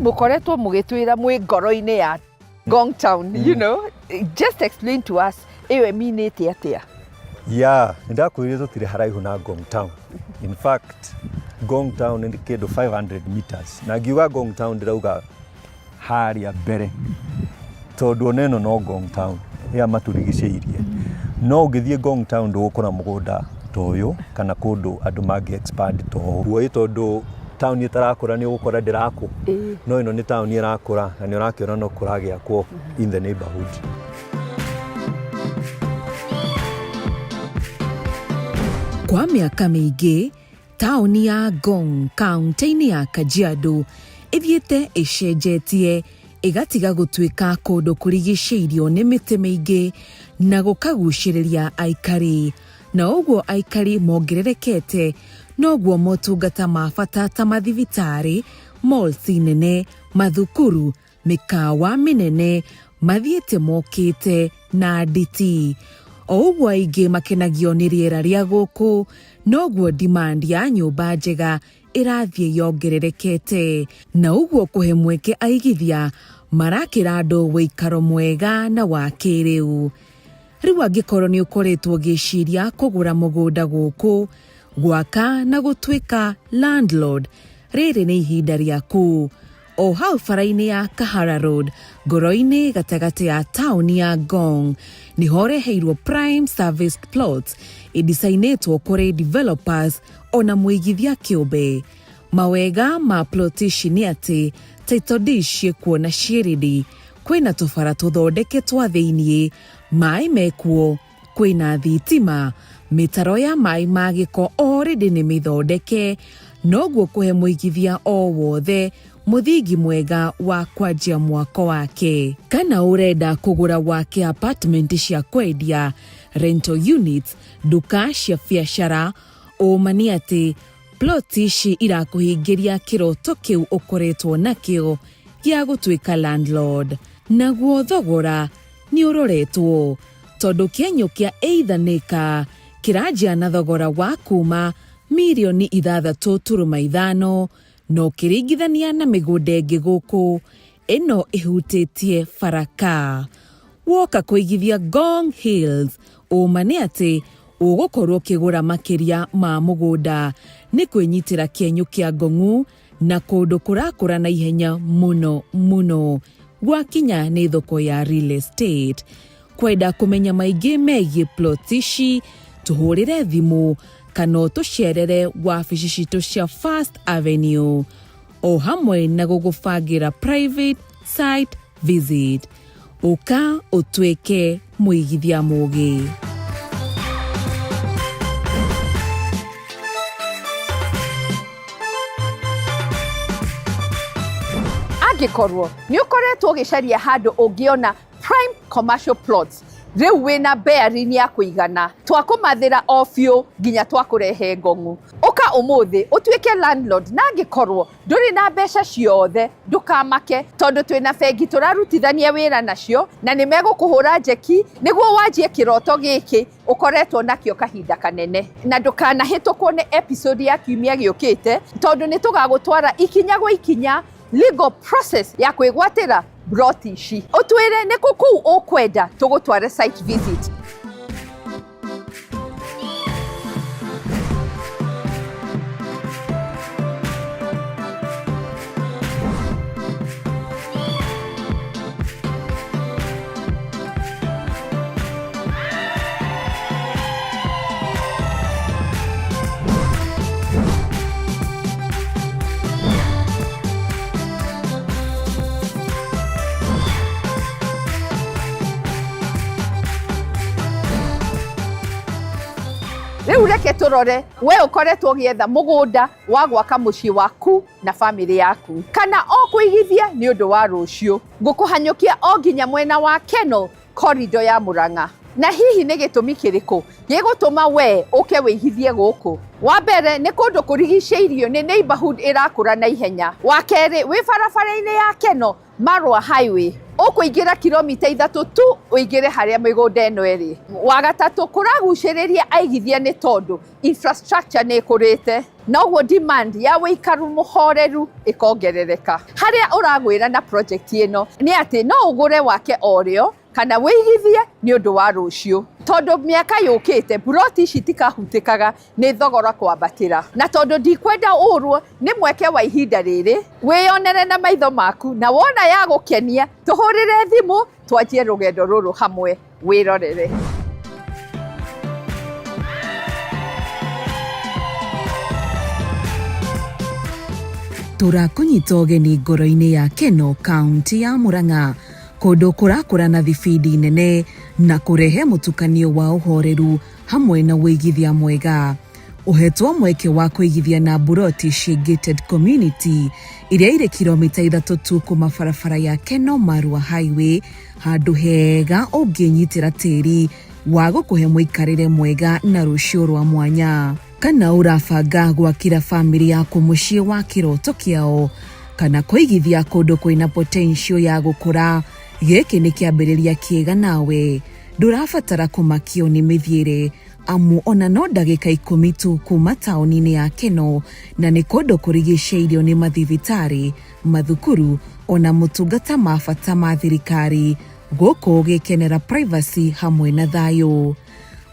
mukoretwo mugitwira mwi ngoro-ini ya Ngong Town, you know, just explain to us ewe minete atia. Yeah, ndakwire tutire haraihu na Ngong Town. In fact, Ngong Town ni kindu 500 meters. Na ngiuga Ngong Town ndirauga haria mbere. Tondu oneno no Ngong Town ya maturigiceirie. No ngithie Ngong Town ndugukora mugunda toyo kana kundu andu mangi expand to. Guo tondu town itarakura ni ugukora ndiraku. No ino ni town irakura na ni urakiona no kuragia kwa in the neighborhood. Kwa miaka mĩingĩ, taũni ya Ngong, kaunti-inĩ ya Kajiado, ĩthiĩte ĩcenjetie, ĩgatiga gũtuĩka kũndũ kũrigicĩirio nĩ mĩtĩ mĩingĩ na gũkagucĩrĩria aikari. Na ũguo aikari mongererekete, noguo motungata ma bata ta mathibitarĩ, malls nene, mathukuru, mĩkawa mĩnene, mathiĩte mokĩte na nditi. O ũguo aingĩ makenagio nĩ rĩera rĩa gũkũ, noguo demand ya nyũmba njega ĩrathiĩ yongererekete. Na ũguo kũhe mweke aigithia marakĩra andũ wĩikaro mwega na wa kĩrĩu. Rĩu angĩkorwo nĩ ũkoretwo ũgĩciria kũgũra mũgũnda gũkũ, gwaka na gũtuĩka landlord, rĩrĩ nĩ ihinda rĩaku. O hau bara-inĩ ya Kahara Road, ngoro-inĩ gatagatĩ ya taũni ya Ngong, nĩ horeheirwo prime serviced plots idisainĩtwo kũrĩ developers ona mũigithia kĩũmbe. Mawega ma plot ici nĩ atĩ title deeds ciĩkuo na ciĩrĩndĩ, kwĩna tũbara tũthondeke twa thĩiniĩ, maĩ mekuo, kwĩna thitima, mĩtaro ya maĩ ma gĩko already nĩ mĩthondeke, noguo kũhe mũigithia o wothe mũthingi mwega wa kwanjia mwako wake. Kana urenda kũgũra wake apartment cia kwendia, rental units, duka cia biacara, ũma nĩ atĩ plot ici irakũhingĩria kĩroto kĩu ũkoretwo nakĩo gĩa gũtuĩka landlord. Naguo thogora nĩ ũroretwo, tondũ kĩenyũ kĩa eithanĩka kĩranjia na thogora wa kuma mirioni 6.5, no kĩringithania na mĩgũnda ĩngĩ gũkũ, ĩno ĩhutĩtie baraka. Woka kũigithia Ngong Hills, ũma nĩ atĩ ũgũkorwo ũkĩgũra makĩria ma mũgũnda, nĩ kwĩnyitĩra kĩenyũ kĩa Ngong'u na kũndũ kũrakũra na ihenya mũno mũno, gwakinya nĩ thoko ya real estate. Kwenda kũmenya maingĩ megiĩ plot ici, tũhũrĩre thimũ kana tũcerere wabici citũ cia First Avenue, o hamwe na gũgũbangĩra private site visit. Ũka ũtuĩke mũigithia mũgĩ. Angĩkorwo nĩ ũkoretwo ũgĩcaria handũ ũngĩona prime commercial plots, rĩu wĩna bearing ya kũigana, twakũmathĩra o biũ nginya twakũrehe Ngong'u. Ũka ũmũthĩ ũtuĩke landlord, na angĩkorwo ndũrĩ na mbeca ciothe ndũkamake, tondũ twĩna bengi tũrarutithania wĩra nacio na nĩ megũkũhũra njeki nĩguo wanjie kĩroto gĩkĩ ũkoretwo nakĩo kahinda kanene. Na ndũkanahĩtũkwo nĩ episode ya kiumia gĩũkĩte, tondũ nĩ tũgagũtwara ikinya gwa ikinya legal process ya kwĩgwatĩra plot ici. Ũtwĩre nĩ kũ kũu ũkwenda tũgũtware site visit. Rĩu reke tũrore we ũkoretwo ũgĩetha mũgũnda wa gwaka mũciĩ waku na family yaku, kana o kũigithia nĩ ũndũ wa rũciũ. Ngũkũhanyũkia o nginya mwena wa Kennel corridor ya Murang'a. Na hihi nĩ gĩtũmi kĩrĩkũ gĩgũtũma we ũke wĩigithie gũkũ? Wa mbere nĩ kũndũ kũrigicĩirio nĩ neighborhood ĩrakũra na ihenya. Wa kerĩ wĩ barabara-inĩ ya Kennel Marwa Highway. Ũkũingĩra kilomita 3 tu ũingĩre harĩa mĩgũnda ĩno ĩrĩ. Wa gatatũ, kũragucĩrĩria aigithia nĩ tondũ infrastructure nĩ ĩkũrĩte, noguo demand ya ũikaru mũhoreru ĩkongerereka. Harĩa ũragwĩra na project ĩno nĩ atĩ no ũgũre wake orĩo kana wĩigithie nĩ ũndũ wa rũciũ. Tondũ mĩaka yũkĩte buroti ici tikahutĩkaga nĩ thogora kwambatĩra. Na tondũ ndikwenda ũrwo nĩ mweke wa ihinda rĩrĩ, wĩyonere na maitho maku, na wona ya gũkenia tũhũrĩre thimũ twanjie rũgendo rũrũ hamwe wĩrorere. Tũrakũnyita ũgeni ngoro-inĩ ya Keno, kaunti ya Murang'a, kũndũ kũrakũra na thibidi nene na kũrehe mũtukanio wa ũhoreru hamwe na wĩigithia mwega. Ũhetwo mweke wa kũigithia na buroti cia gated community iria irĩ kilomita 3 tu kuma barabara ya Keno Marua Highway, handũ hega ũngĩnyitĩra tĩri wa gũkũhe mũikarĩre mwega na rũciũ rwa mwanya. Kana ũrabanga gwakĩra famĩlĩ yaku mũciĩ wa kĩroto kĩao, kana kũigithia kũndũ kwĩna potential ya gũkũra, gĩkĩ nĩ kĩambĩrĩria kĩega nawe. Ndũrabatara kũmakio nĩ mĩthiĩre, amu ona no ndagĩka 10 tu kuma taũni-inĩ ya Keno, na nĩ kũndũ kũrigicĩirio nĩ mathibitarĩ, mathukuru, ona mũtungata ma bata ma thirikari, gũkũ ũgĩkenera privacy hamwe na thayũ.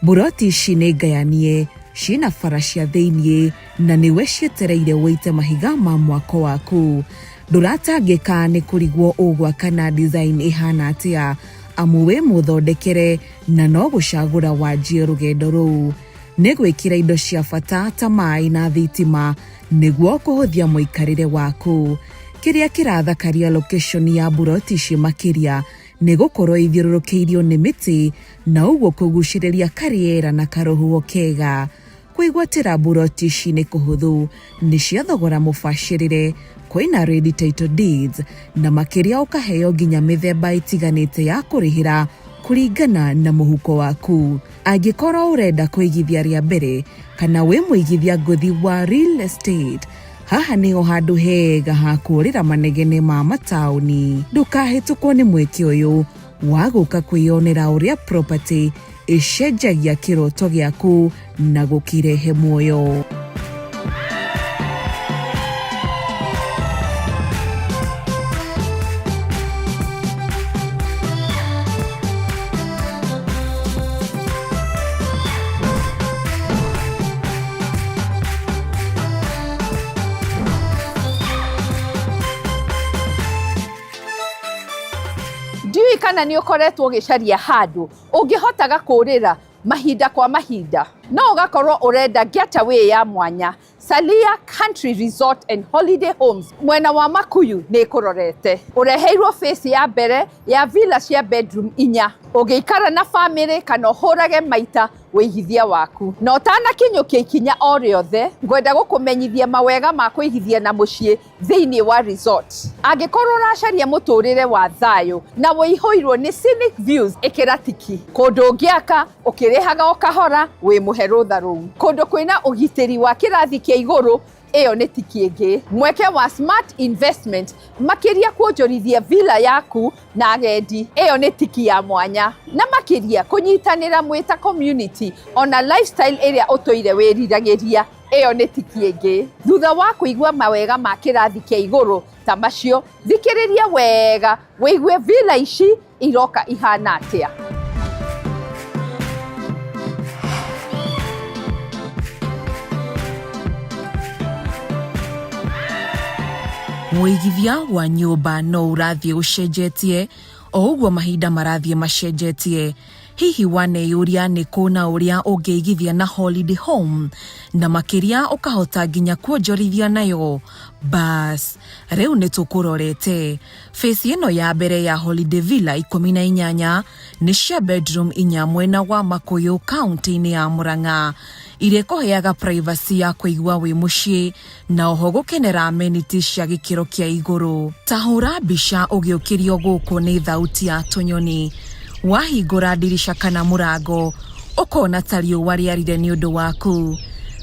Buroti ici nĩ ngayanie, ciĩna bara cia thĩiniĩ na nĩwe cietereire wĩite mahiga ma mwako waku. Ndũratangĩka nĩ kũrigwo ũgwaka na design ihana atĩa, amu wĩ mũthondekere na no gũcagũra wanjie rũgendo rũu. Nĩ gwĩkĩra indo cia bata ta maĩ na thitima nĩguo kũhũthia mũikarĩre waku. Kĩrĩa kĩrathakaria location ya buroti ici makĩria nĩ gũkorwo ithiũrũrũkĩirio nĩ mĩtĩ na ũguo kũgucĩrĩria karĩera na karũhuho kega. Kwĩgwatĩra buroti ici nĩ kũhũthũ, nĩ cia thogora mũbacĩrĩre, kwĩna ready title deeds na makĩria ũkaheo nginya mĩthemba ĩtiganĩte ya kũrĩhĩra kũringana na mũhuko waku. Angĩkorwo ũrenda kũigithia rĩa mbere kana wĩ mũigithia ngũthi wa real estate, haha nĩho handũ hega ha kũrĩra manegene ma mataũni. Ndũkahĩtũkwo nĩ mweke ũyũ wa gũka kwĩyonera ũrĩa property ĩcenjagia kĩroto gĩaku na gũkĩrehe muoyo. Ndiũĩ kana nĩ ũkoretwo ũgĩcaria handũ ũngĩhotaga kũrĩra mahinda kwa mahinda, no ũgakorwo ũrenda getaway ya mwanya. Salia Country Resort and Holiday Homes mwena wa Makuyu nĩ kũrorete. Ũreheirwo face ya mbere ya villa cia bedroom 4, ũgĩikara na family kana ũhũrage maita wĩigithia waku. Na ũtanakinyũkia ikinya o rĩothe, ngwenda gũkũmenyithia mawega ma kũigithia na mũciĩ thĩinĩ wa resort. Angĩkorwo ũracaria mũtũrĩre wa thayũ na wĩihũirwo nĩ scenic views, ĩkĩra tiki. Kũndũ ũngĩaka ũkĩrĩhaga o kahora wĩ mũhe rũtha rũu. Kũndũ kwĩna ũgitĩri wa kĩrathi kĩa igũrũ, ĩyo nĩ tiki ĩngĩ. Mweke wa smart investment, makĩria kuonjorithia villa yaku na agendi, ĩyo nĩ tiki ya mwanya. Na makĩria kũnyitanĩra mwĩ ta community ona lifestyle ĩrĩa ũtũire wĩriragĩria, ĩyo nĩ tiki ĩngĩ. Thutha wa kũigua mawega ma kĩrathi kĩa igũrũ ta macio, thikĩrĩria wega wĩigue villa ici iroka ihana atĩa. Wĩigithia wa nyũmba no ũrathiĩ ũcenjetie, o ũguo mahinda marathiĩ macenjetie. Hihi waneyũria nĩ kũ na ũrĩa ũngĩigithia na holiday home, na makĩria ũkahota nginya kuonjorithia nayo? Bas, rĩu nĩ tũkũrorete. Face ĩno ya mbere ya holiday villa 18 nĩ cia bedroom 4 mwena wa Makuyu, kaunti-inĩ ya Murang'a, irĩa kũheaga privacy ya kũigua wĩ mũciĩ na oho gũkenera amenities cia gĩkĩro kĩa igũrũ. Tahũra mbica ũgĩũkĩrio gũkũ nĩ thauti ya tũnyoni. Wahingũra dirisha kana mũrango, ũkona ta riũa rĩarire nĩ ũndũ waku.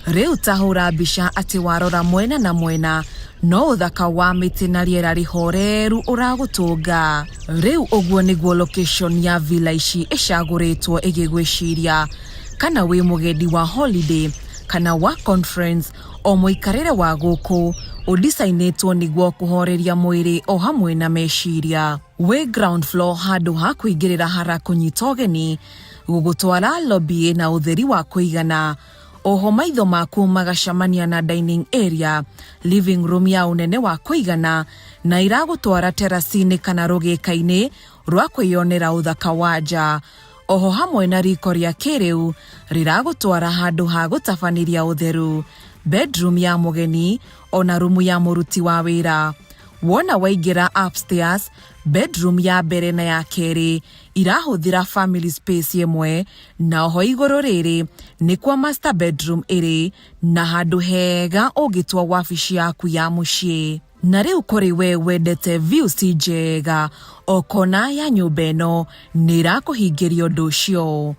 Rĩu tahũra mbica atĩ warora mwena na mwena no uthaka wa miti na riera rihoreru uragutunga. Riu uguo niguo location ya villa ici icaguritwo igigwiciria kana wi mugendi wa holiday kana wa conference o muikarire wa guku udisainetwo niguo kuhoreria mwiri o hamwe na meciria. Wi ground floor handu ha kuingirira hara kunyita ugeni, gugutwara lobby na utheri wa kuigana. Oho maitho maku magacamania na dining area, living room ya unene wa kuigana, na iragutwara terasini kana rugikaini rwa kwiyonera uthaka wa nja. Oho hamwe na riko ria kiriu riragutwara handu ha gutabaniria utheru, bedroom ya mugeni ona rumu ya muruti wa wira. Wona waingira upstairs, bedroom ya mbere na ya keri irahuthira family space yemwe, na oho iguru riri ni kwa master bedroom iri na handu hega ugitwa wabici yaku ya mucii. Na riu kuri we wendete view si njega, o kona ya nyumba ino ni irakuhingiria undu ucio.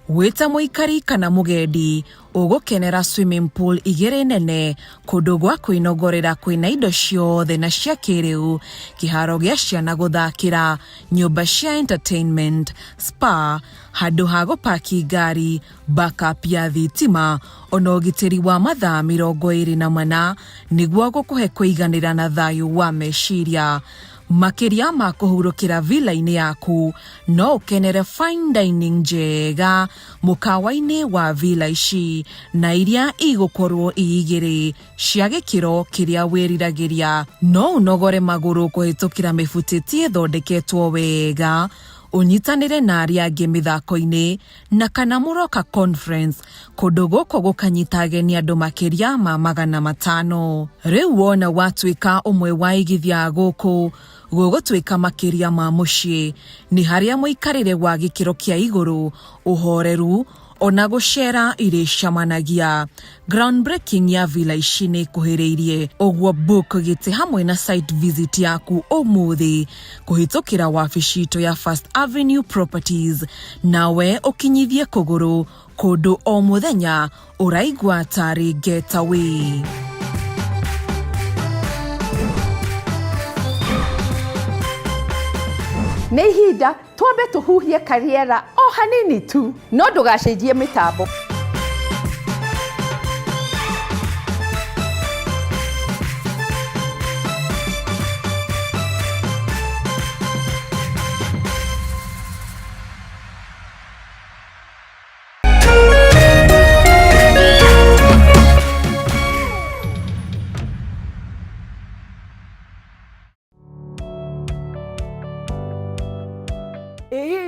Wita muikari kana mugendi ugukenera swimming pool igiri nene, kundu gwa kwinogorera kwina indo ciothe na cia kiriu, kiharo gia ciana guthakira, nyumba cia entertainment, spa, handu ha gupaki ngari, backup ya thitima, ona ugitiri wa mathaa 24 niguo gukuhe kuiganira na thayu wa meciria. Makiria ma kuhurukira villa-ini yaku no ukenere fine dining njega mukawa-ini wa villa ici, na iria igukorwo igiri cia gikiro kiria wiriragiria. No unogore maguru kuhitukira mifutiti ithondeketwo wega, unyitanire na aria angi mithako-ini na kana muroka conference kundu guku gukanyita ageni andu makiria ma 500. Riu wona watuika umwe wa igithia guku gugutwika makiria ma mucii, ni haria muikarire wa gikiro kia iguru, uhoreru ona gucera iricamanagia. Groundbreaking ya villa ici ni kuhiriirie, uguo book giti hamwe na site visit yaku umuthi kuhitukira wabici itu ya First Avenue Properties, nawe ukinyithie kuguru kundu o muthenya uraigwa tari getaway. Nĩ ihinda twambe tuhuhie kariera o hanini tu, no ndugacenjie mitambo.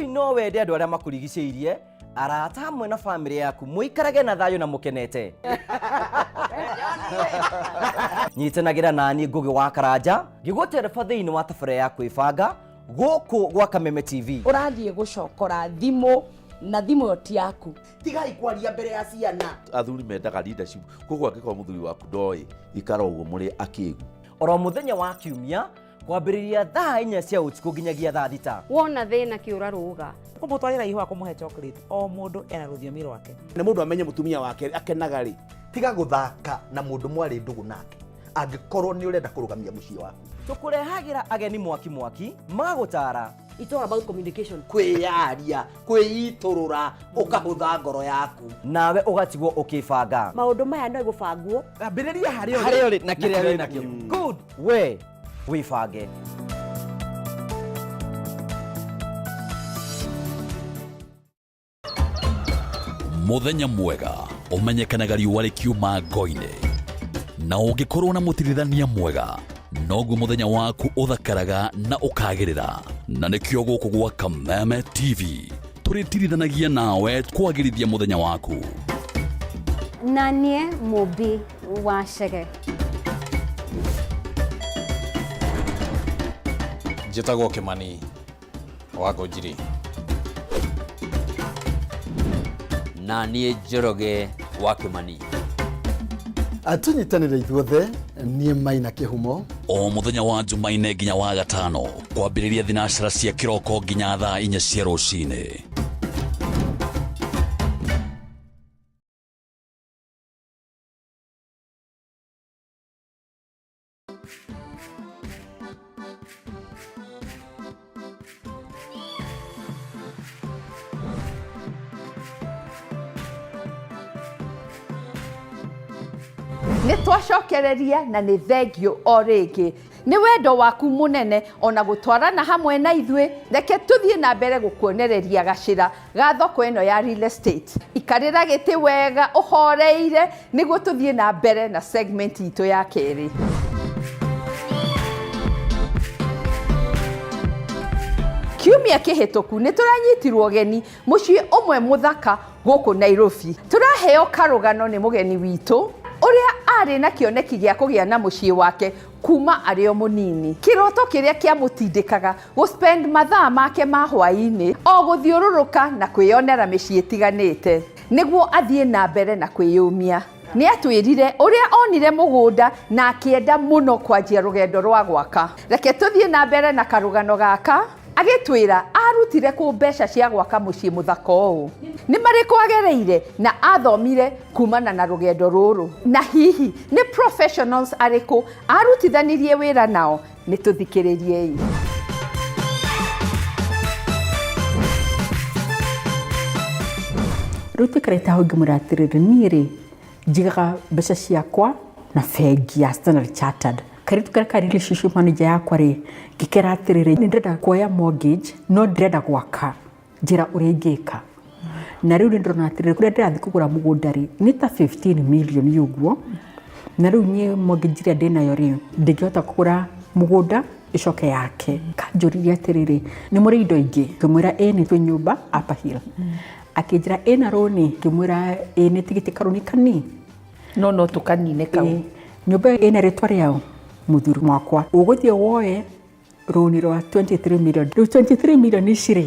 No wende andu aria makurigiceirie, arata hamwe na family yaku muikarage na thayo na mukenete. Nyitanagira nani ngugi wa karanja ngigutereba thiini wa tabara ya kwibanga guku gwa Kameme TV. Urathie gucokora thimu na thimu yoti yaku, tigai kwaria mbere ya ciana. Athuri mendaga leadership, koguo angĩkorwo muthuri waku ndoi ikara uguo muri akigu. Oro muthenya wa kiumia kwambiriria thaa 4 cia utuku nginyagia thaa 6. Wona thina kiura ruga kumutwarira ihu akumuhe chocolate, o mundu ena ruthiomi rwake. Ni mundu amenye mutumia wake akenaga ri, tiga guthaka na mundu mwari ndugu nake angĩkorwo ni urenda kurugamia mucii waku. Tukurehagira ageni mwaki magutara. It's all about communication. Kwiyaria, kwiiturura, ukahutha ngoro yaku, nawe ugatigwo ukibanga. Maundu maya no igubangwo ambiriria hario na kiria ri nakio. Good we wibange. Muthenya mwega umenyekanaga riũa rikiuma ngo-ini, na ũngĩkorwo na mũtirithania mwega noguo muthenya waku uthakaraga na ukagirira. Na nikio guku gwa Kameme TV tũrĩtirithanagia nawe kwagĩrithia muthenya waku. nanie mubi wa Chege. Njĩtagwo Kimani wa Ngũnjiri. Na niĩ Njoroge wa Kimani. Atunyitanĩre ithuothe niĩ Maina Kĩhumo. O muthenya wa Jumaine nginya wa Gatano kwambĩrĩria thinacara cia kĩroko nginya thaa 4 cia rũcinĩ. nĩ twacokereria na nĩ thengio o rĩngĩ. Nĩ wendo waku mũnene ona gũtwarana hamwe na ithuĩ, reke tũthiĩ na mbere gũkuonereria gacĩra ga thoko ĩno ya real estate. Ikarĩra gĩtĩ wega ũhoreire nĩguo tũthiĩ na mbere na segment itũ ya kerĩ. Kiumia kĩhĩtũku nĩ tũranyitirwo geni mũciĩ ũmwe mũthaka gũkũ Nairobi. Tũraheo karũgano nĩ mũgeni witũ ũrĩa arĩ na kĩoneki gĩa kũgĩa na mũciĩ wake kuma arĩ o mũnini. Kĩroto kĩrĩa kĩamũtindĩkaga gũ-spend mathaa make ma hwaĩ-inĩ o gũthiũrũrũka na kwĩyonera mĩciĩ ĩtiganĩte nĩguo athiĩ na mbere na kwĩyũmia. Nĩ atwĩrire ũrĩa onire mũgũnda na akĩenda mũno kwanjia rũgendo rwa gwaka. Reke tũthiĩ na mbere na karũgano gaka agĩtwĩra arutire kũ mbeca cia gwaka mũciĩ mũthaka ũũ. Nĩ marĩkũ agereire na athomire kumana na rũgendo rũrũ, na hihi nĩ professionals arĩkũ arutithanirie wĩra nao. Nĩ tũthikĩrĩriei. Rĩu tũikarĩte hau ngĩmwĩra atĩrĩrĩ, niĩ rĩ njigaga mbeca ciakwa na bengi ya Standard Chartered. Karitu karĩa ka relationship manager yakwa rĩ ngĩkera atĩrĩrĩ, nĩ ndĩrenda kuoya mortgage no ndĩrenda gwaka, njĩra ũrĩa ingĩka. Na rĩu nĩ ndĩrona atĩrĩrĩ, kũrĩa ndĩrathiĩ kũgũra mũgũnda rĩ nĩ ta 15 million ũguo, na rĩu niĩ mortgage ĩrĩa ndĩnayo rĩ ndĩngĩhota kũgũra mũgũnda ĩcoke yake. Kanjũririe atĩrĩrĩ, nĩ mũrĩ indo ingĩ? Ngĩmwĩra ĩ nĩ twĩ nyũmba Upper Hill. Akĩnjĩra ĩna rũni? Ngĩmwĩra ĩ nĩ tigiti karũni kanini no tũkanine kau. Nyũmba ĩna rĩtwa rĩao mũthuri wakwa, ũgũthiĩ woe rũni rwa 23 million. Rĩu 23 million icirĩ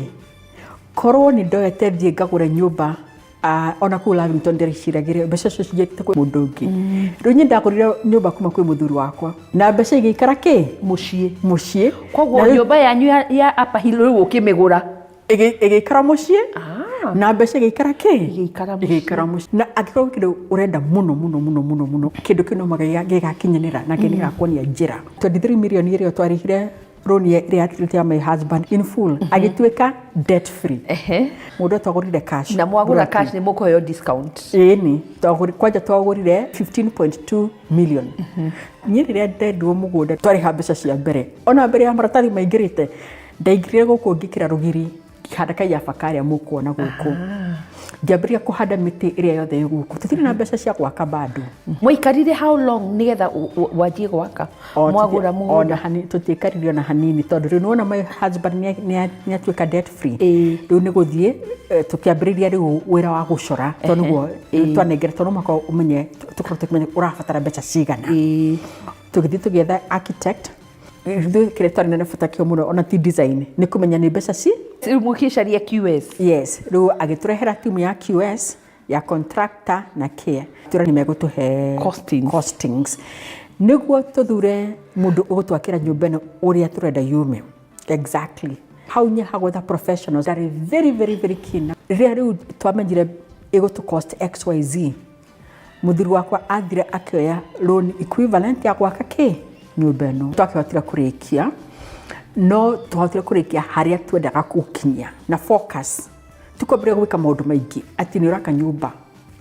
korwo nĩ ndoete thiĩ ngagũre nyũmba ona kũu Lavington ndĩreciragĩre mbeca icio cigĩte kwĩ mũndũ ũngĩ. Rĩu niĩ ndagũrire nyũmba kuma kwĩ mũthuri wakwa na mbeca igĩikara kĩ mũciĩ. Koguo nyũmba yanyu ya Upper Hill rĩu ũkĩmĩgũra ĩgĩikara mũciĩ na mbeca igĩikara kĩ igĩikara mũciĩ. Na angĩkorwo kĩndũ ũrenda mũno kĩndũ kĩnomaga gĩgakinyanĩra na gĩgakuonia njĩra. 23 million ĩrĩa twarĩhire rũni ĩrĩa atirĩte ya my husband in full agĩtuĩka debt free. Mũndũ twagũrire cash na mwagũra cash nĩ mũkũheo discount. Ĩni kwanja twagũrire 15.2 million. Niĩ rĩrĩa ndendirwo mũgũnda twarĩha mbeca cia mbere ona mbere ya maratathi maingĩrĩte ndaingĩrire gũkũ ngĩkĩra rũgiri ngĩhanda kaiyaba karĩa mũkuona gũkũ. Ngĩambĩrĩria kũhanda mĩtĩ ĩrĩa yothe ĩ gũkũ. Tũtirĩ na mbeca cia gwaka bado. Mwaikarire how long nĩgetha wanjie gwaka mwagũra mũgũnda? Ona hanini tũtiĩkarire ona hanini tondũ rĩu nĩwona my husband nĩ atuĩka debt free. Rĩu nĩ gũthiĩ tũkĩambĩrĩria rĩu wĩra wa gũcora tondũ nĩguo twanengera tondũ mũhaka ũmenye tũkorwo tũkĩmenya ũrabatara mbeca cigana. Tũgĩthiĩ tũgĩetha architect kĩrĩa twarĩ na bata kĩo mũno ona ti design nĩ kũmenya nĩ mbeca ci rĩu mũkĩcaria QS. Yes, rĩu agĩtũrehera timu ya QS ya contractor na care tũra nĩ megũtũhe costings nĩguo tũthure mũndũ ũgũtwakĩra nyũmba ĩno ũrĩa tũrenda yume. Exactly. Hau nĩ hagwetha professionals are very keen. Rĩrĩa rĩu twamenyire ĩgũtũ cost XYZ mũthuri wakwa athire akĩoya loan equivalent ya gwaka kĩ nyũmba ĩno. Twakĩhotire kũrĩkia no twahotire kũrĩkia harĩa twendaga gũkinyia na focus. Tukwambĩrĩria gwĩka maũndũ maingĩ atĩ nĩ ũraka nyũmba,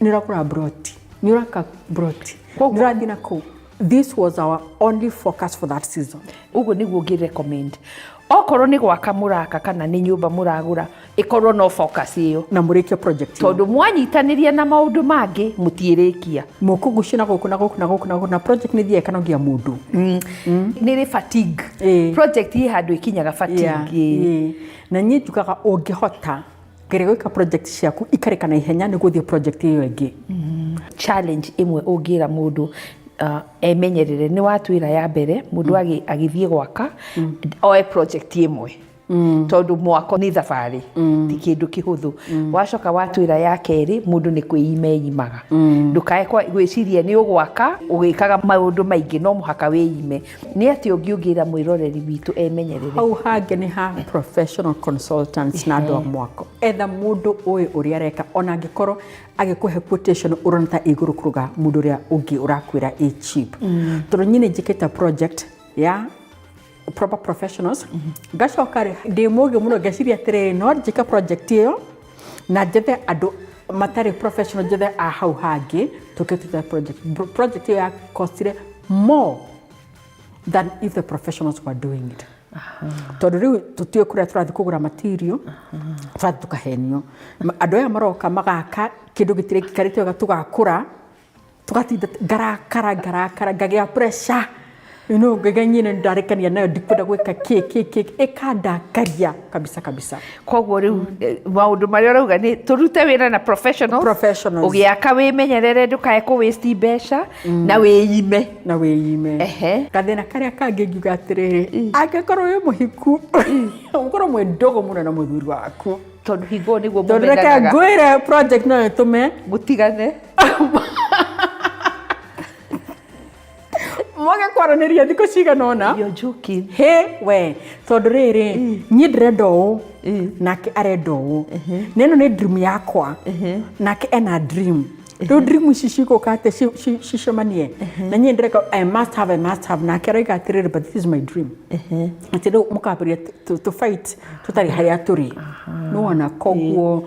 nĩ ũragũra broti, nĩ ũraka broti, nĩ ũrathiĩ na kũu. This was our only focus for that season. Ũguo nĩguo ngĩ-recommend. Okorwo nĩ gwaka mũraka kana nĩ nyũmba mũragũra ĩkorwo no focus ĩyo na mũrĩkia project tondũ mwanyitanĩria na maũndũ mangĩ mũtiĩrĩkia. Mũkũgucio na gũkũ na project nĩ thiĩ ĩkanogia mũndũ. Nĩ fatigue. Project ĩ handũ ĩkinyaga fatigue. Na niĩ njugaga ũngĩhota geria gwĩka project ciaku ikarĩka na ihenya nĩ gũthiĩ project ĩyo ĩngĩ. Challenge ĩmwe ũngĩra mũndũ emenyerere nĩ watwĩra ya mbere mũndũ agĩthiĩ gwaka oe project ĩmwe tondũ mwako nĩ thabarĩ ti kĩndũ kĩhũthũ. Wacoka watwĩra ya kerĩ mũndũ nĩ kwĩimaga ndũkae gwĩciria nĩ ũgwaka ũgĩkaga maũndũ maingĩ no mũhaka wĩime. Nĩ atĩ ũngĩũngĩra mwĩroreri witũ emenyerere. Hau hangĩ nĩ ha professional consultants na andũ a mwako etha mũndũ ũĩ ũrĩa areka ona angĩkorwo agĩkũhe quotation ũrona ta igũrũ kũruga mũndũ ũrĩa ũngĩ ũrakwĩra ĩ cheap. Tondũ nyine njĩkĩte project ya proper professionals ngacoka ndĩ mũgĩ mũno ngeciria atĩrĩrĩ no njĩka project ĩyo na njethe andũ matari professional jothe a hau hangi tukituta project ya costire more than if the professionals were doing it. Tondu riu tutio kuria turathi kugura material turathi tukahenio andu aya maroka magaka kindu gitire gikarite wega tugakura tugatinda ngarakara ngagea pressure ngaganyine ndarekania nayo ndikwenda gwika kiki ikandakaria kabisa. Koguo riu maundu maria urauga ni turute wira na professionals ugiaka wimenyerere ndukae ku waste mbeca na wiyime kathina karia kangi ngiuga atiriri angikorwo wi muhiku ukorwo mwe ndogo muno na muthuri waku tondu hingo niguo mumenyanaga tondu reke ngwire project no itume mutigane mwage kwaraniria thiko cigana ona you're joking we tondu riri nyi ndirenda uu nake arenda uu neno ni dream yakwa nake ena dream riu dream ici cigukate cicemanie na nyi ndireka I must have nake araiga atiriri but this is my dream ati riu mukabiria to fight tutari haria turi no ona koguo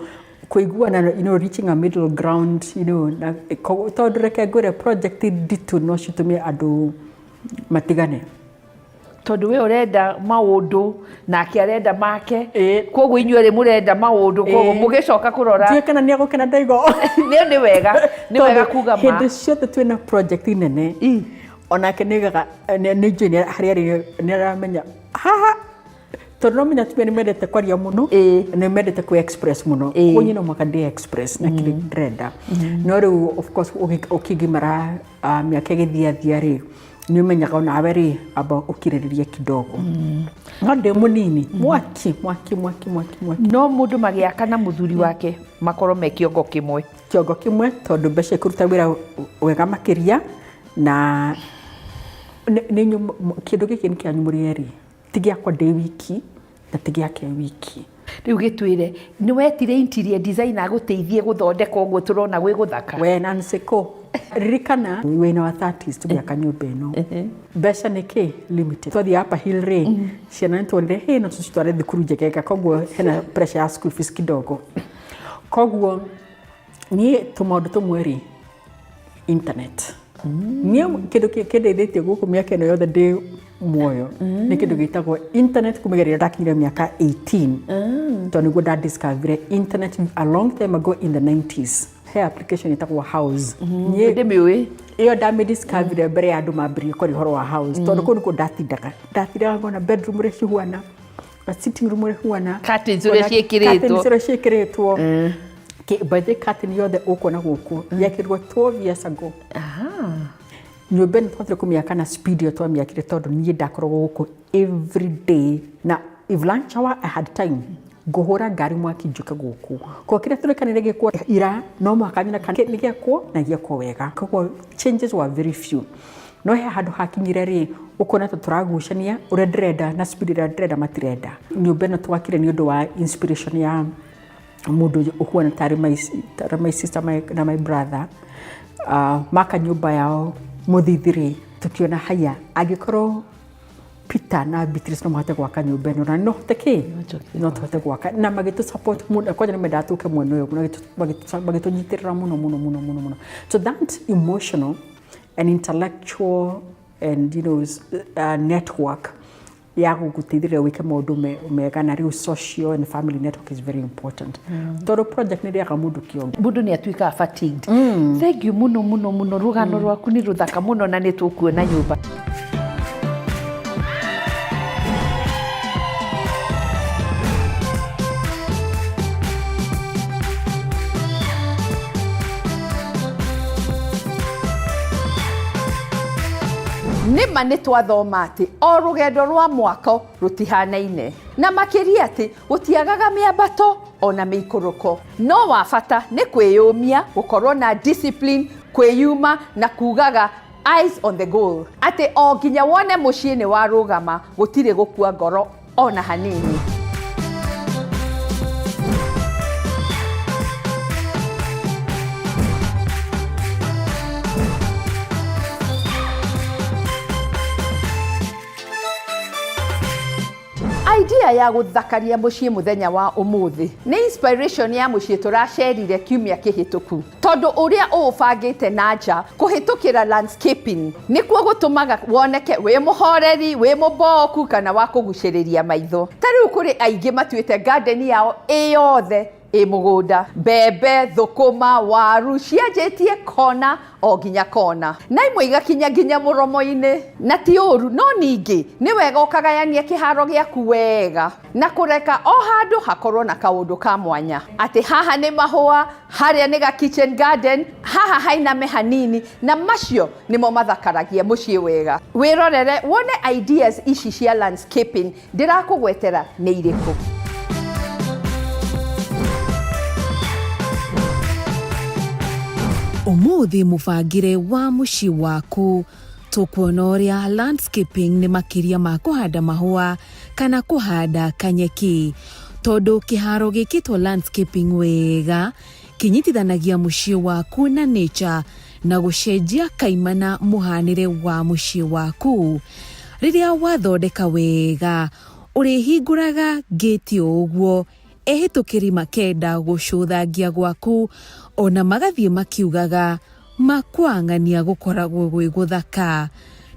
kuiguana reaching a middle ground na tondu reke ngwire project nditu no citumie andu matigane tondu we urenda maundu nake arenda make koguo inyuere murenda maundu koguo mugicoka kurora ndiye kana nia gukena ndaigo ni wega kuga ma hindi ciothe twina project nene onake nigaga ni join haria ni aramenya tondu no menya tumia ni mendete kwaria muno ni mendete ku express muno kunyi no mwaka express na kile ndrenda no riu of course ukigimara miaka githia ri ni menyaga ona aberi aba ukiririria kidogo ngande munini mwaki no mundu magiaka na muthuri wake makoro me kiongo kimwe tondu mbeca kuruta wira wega makiria na ni kindu giki ni kyanyu murieri tigia kwa day wiki na tigia ke wiki riu gitwire ni wetire interior designer guteithie guthondeka uguo turona gwi guthaka we nanseko ririkana wina wa 30s tugiaka nyumba ino mbeca niki limited twathi hapa hill ray ciana ntwonire no tucitware thukuru njegega koguo hena pressure ya school fees kidogo koguo ni tumaundu tumweri internet ni kindu kindeithĩtie gũkũ mĩaka ĩno yothe ndĩ muoyo nĩ kĩndũ gĩtagwo internet kumegerera ndakinyire mĩaka 18 tondũ nĩguo ndadiscover internet a long time ago in the 90s he application ĩtagwo house ndĩmĩũĩ ĩyo ndamĩdiscover mbere ya andũ mambĩrĩrie kwaria ũhoro wa house tondũ kũu nĩkuo ndatindaga ngona bedroom ũrĩa cihuana na sitting room ũrĩa cihuana curtains ũrĩa ciĩkĩrĩtwo by the curtain yothe ukuona guku yakirwo 12 years ago nyumba ni twathire kumiaka na speed yo twamiakire tondu nie ndakorwo guku every day na if lunch hour I had time nguhura ngari mwaki njuke guku ko kire turekanire gikwo ira no mwakanyina kan ni gikwo na gikwo wega koguo changes were very few no he handu hakinyire ri ukona turagucania ure ndrenda na speed ira ndrenda matirenda nyumba no twakire ni undu wa inspiration ya mundu ukuona tari my sister na my brother maka nyumba yao muthithiri tukiona haya agikorwo Peter na Beatrice no mahate gwaka nyumba ino na no teke no tuhate gwaka na magitu support muno kwa ni medatuke mweno yo magitu nyitirira muno so that emotional and intellectual and network ya guguteithĩrĩria wike maundu mega na riu social and family network is very important toro project ni riaga mundu kiongo mundu ni atuika fatigued thank you muno rugano rwaku ni ruthaka muno na ni tukuona nyumba nima nĩ twathoma atĩ o rũgendo rwa mwako rũtihanaine na makĩria atĩ gũtiagaga mĩambato ona mĩikũrũko no wa bata nĩ kwĩyũmia gũkorwo na discipline kwĩyuma na kugaga eyes on the goal atĩ o nginya wone mũciĩ nĩ warũgama gũtirĩ gũkua ngoro ona hanini idea ya guthakaria muciĩ muthenya wa umuthi ni inspiration ya muciĩ tũracerire kiumia kĩhĩtũku, tondũ ũrĩa ũbangĩte na nja kũhĩtũkĩra landscaping nĩkuo gũtũmaga woneke wĩ mũhoreri, wĩ mũboku kana wa kũgucĩrĩria maitho. Ta rĩu kũrĩ aingĩ matuĩte garden yao yothe mũgũnda, mbembe, thũkũma, waru cianjĩtie kona o nginya kona, na imwe igakinya nginya mũromo-inĩ. Na ti ũru, no ningĩ nĩ wega ũkagayania kĩharo gĩaku wega na kũreka o handũ hakorwo na kaũndũ ka mwanya, atĩ haha nĩ mahũa, harĩa nĩ ga kitchen garden, haha hainame hanini, na macio nĩmo mathakaragia mũciĩ wega. Wĩrorere wone ideas ici cia landscaping ndĩrakũgwetera nĩ irĩkũ. Umuthi mubangire wa muciĩ waku tukuona ũrĩa landscaping nĩ makĩria ma kũhanda mahũa kana kũhanda kanyeki, tondũ kĩharo gĩkĩtwo landscaping wega kĩnyitithanagia mũciĩ waku na nature na gũcenjia kaimana mũhanĩre wa mũciĩ waku. Rĩrĩa wathondeka wega ũrĩhingũraga gate ũguo, ehĩtũkĩri makenda gũcũthangia gwaku, ona magathiĩ makiugaga makwang'ania gũkoragwo gwĩ gũthaka.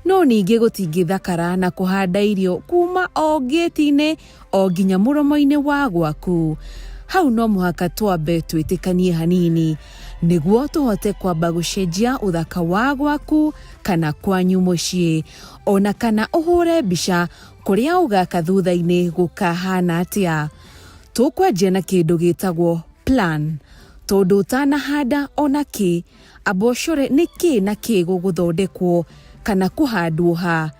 No ningĩ gũtingĩthakara na kũhanda irio kuma o gate-inĩ o nginya mũromo-inĩ wa gwaku. Hau no mũhaka twambe twĩtĩkanie hanini nĩguo tũhote kwamba gũcenjia ũthaka wa gwaku kana kwanyu mũciĩ, ona kana ũhũre mbica kũrĩa ũgaka thutha-inĩ gũkahana atĩa. Tũkwanjia na kĩndũ gĩtagwo plan, tondũ ũtanahanda ona kĩ, abocore nĩ kĩ na kĩ gũgũthondekwo kana kũhandwo ha.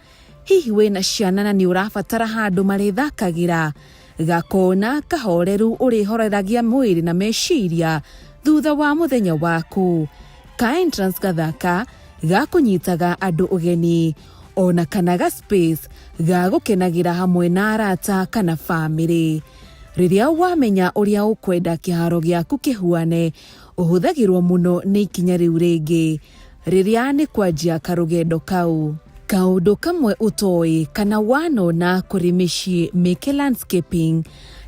Hihi wĩna ciana na nĩ ũrabatara handũ marĩthakagĩra, gakona kahoreru ũrĩhoreragia mwĩrĩ na meciria thutha wa mũthenya waku. Ka entrance gathaka gakũnyitaga andũ ũgeni, ona kana ga space gagũkenagĩra hamwe na arata kana family. Rĩrĩa wamenya ũrĩa ũkwenda kĩharo gĩaku kĩhuane, ũhũthagĩrwo mũno nĩ ikinya rĩu rĩngĩ, rĩrĩa nĩ kwanjia karũgendo kau. Kaũndũ kamwe ũtoĩ kana wanona kũrĩ mĩciĩ mĩke landscaping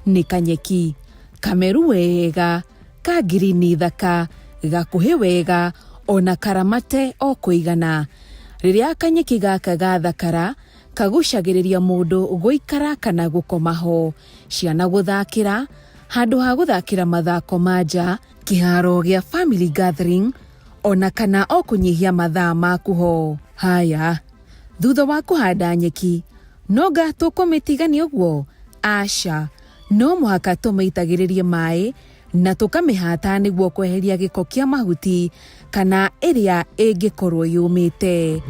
nĩ kanyeki. Kameru wega, ka ngirini thaka, gakuhĩ wega, ona karamate o kũigana. Rĩrĩa kanyeki gaka gathakara, kagucagĩrĩria mũndũ gũikara kana gũkoma ho, ciana gũthakĩra, handũ ha gũthakĩra mathako ma nja, kĩharo gĩa family gathering, ona kana o kũnyihia mathaa maku ho. Haya, thutha wa kũhanda nyeki, no tũkũmĩtigania ũguo? Aca, no mũhaka tũmĩitagĩrĩrie maĩ na tũkamĩhata nĩguo kweheria gĩko kĩa mahuti kana ĩrĩa ĩngĩkorwo yũmĩte.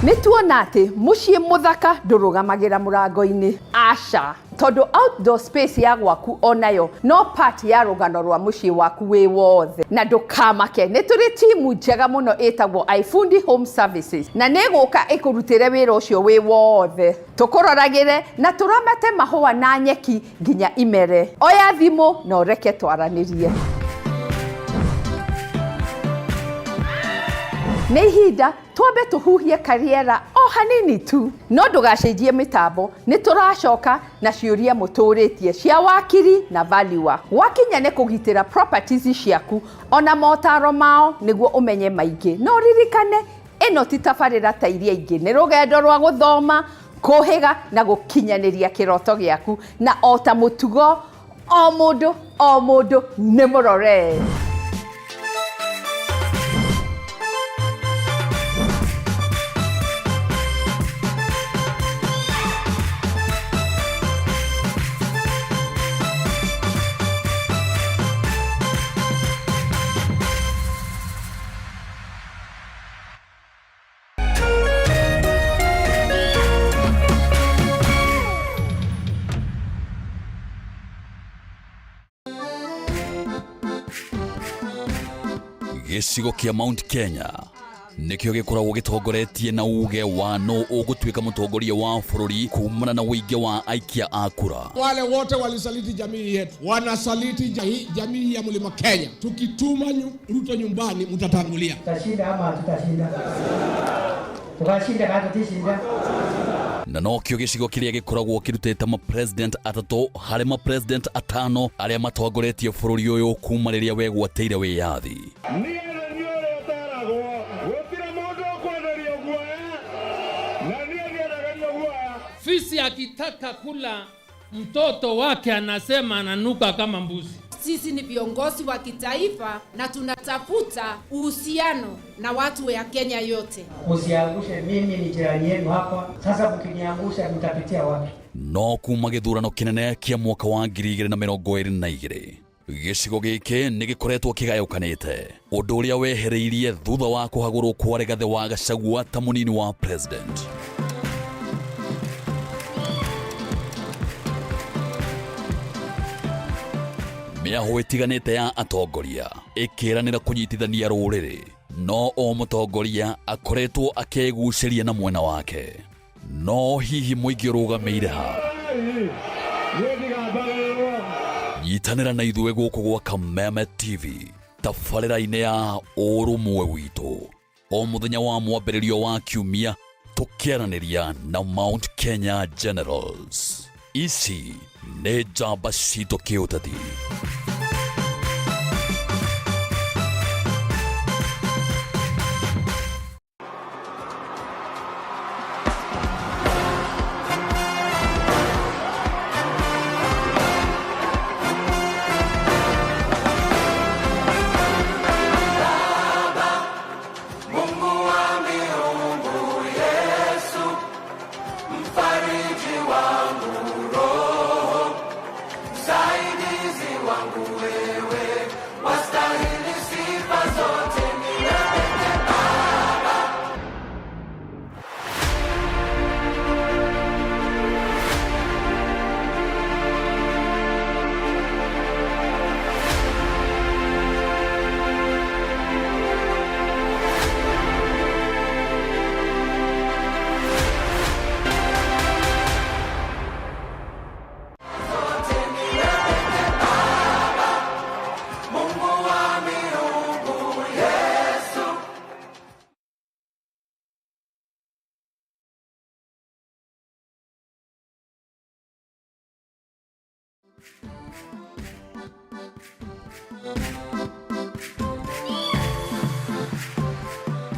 Nĩtuona atĩ mũciĩ mũthaka ndũrũgamagĩra mũrango-inĩ. Aca, tondũ outdoor space ya gwaku onayo no part ya rũgano rwa mũciĩ waku wĩ wothe. Na ndũkamake, nĩ tũrĩ timu njega mũno ĩtagwo iFundi Home Services, na nĩgũka ĩkũrutĩre wĩra ũcio wĩ wothe. Tũkũroragĩre na tũramate mahũa na nyeki nginya imere. Oya thimũ na ũreke twaranĩrie. Nĩ ihinda twambe tũhuhie kariera o hanini tu, no ndũgacenjie mĩtambo. Nĩ tũracoka na ciũria mũtũrĩtie cia wakiri na Valuer. Wakinya nĩ kũgitĩra properties ciaku ona motaro mao nĩguo ũmenye maingĩ. No ririkane, ĩno ti tabarĩra ta iria ingĩ, nĩ rũgendo rwa gũthoma, kũhĩga na gũkinyanĩria kĩroto gĩaku, na o ta mũtugo o mũndũ nĩ mũrore. Gĩcigo kĩa Mount Kenya nikio gikoragwo gitongoretie na uge wa no ugutwika mutongoria wa bururi kumana na uingi wa aikia a kura. Wale wote walisaliti jamii yetu, wanasaliti jamii ya Mlima Kenya. Tukituma Ruto nyumbani, mtatangulia. Tutashinda ama tutashinda? Tukashinda kama tutashinda. Na no kio gicigo kiria gikoragwo kirutete ma president atatu hari ma president atano aria matongoretie bururi uyu kuma riria wegwateire wiyathi. Fisi akitaka kula mtoto wake anasema ananuka kama mbuzi. Sisi ni viongozi wa kitaifa na tunatafuta uhusiano na watu wa Kenya yote. Usiangushe, mimi ni jirani yenu hapa. Sasa mkiniangusha mtapitia wapi? No kuma githurano kinene kia mwaka wa 2022 gicigo giki ni gikoretwo kigayukanite undu uria wehereirie thutha wa kuhagurwo kwa Rigathi wa Gachagua ta munini wa president. Miaho itiganite ya atongoria ikiranira kunyitithania ruriri, no o mutongoria akoretwo akeguciria na mwena wake. No hihi muingi urugameire ha nyitanira na ithuĩ gũkũ gwa Kameme TV tabarĩra-inĩ ya ũrũmwe witũ o mũthenya wa mwambĩrĩrio wa kiumia tũkĩaranĩria na Mount Kenya Generals. Ici nĩ njamba citũ kĩũteti.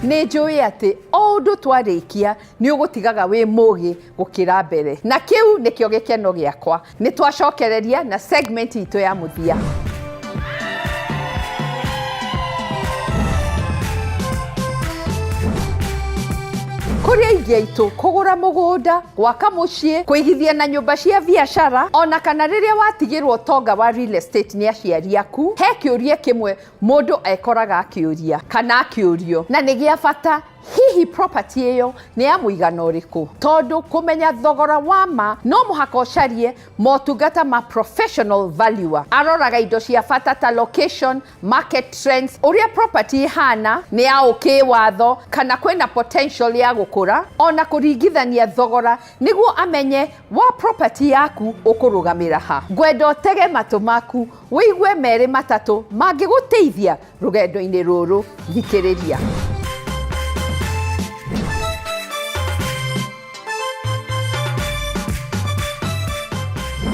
Nĩ njũĩ atĩ o ũndũ twarĩkia nĩ ũgũtigaga wĩ mũũgĩ gũkĩra mbere, na kĩu nĩkĩo gĩkeno gĩakwa. Nĩ twacokereria na segment itũ ya mũthia. Kũrĩ aingĩ aitũ kũgũra mũgũnda, gwaka mũciĩ, kũigithia na nyũmba cia biacara, ona kana rĩrĩa watigĩrwo tonga wa real estate nĩ aciari aku, he kĩũria kĩmwe mũndũ ekoraga akĩũria kana akĩũrio, na nĩ gĩa bata: hihi property ĩyo nĩ ya mũigana ũrĩkũ? Tondũ kũmenya thogora wa ma no mũhaka ũcarie motungata ma professional valuer. Aroraga indo cia bata ta location, market trends, ũrĩa property ihana, nĩ ya ũkĩwatho kana kwĩna potential ya gũkũra, ona kũringithania thogora nĩguo amenye wa property yaku ũkũrũgamĩra ha. Ngwenda ũtege matũ maku wĩigue merĩ matatũ mangĩgũteithia rũgendo-inĩ rũrũ. Thikĩrĩria.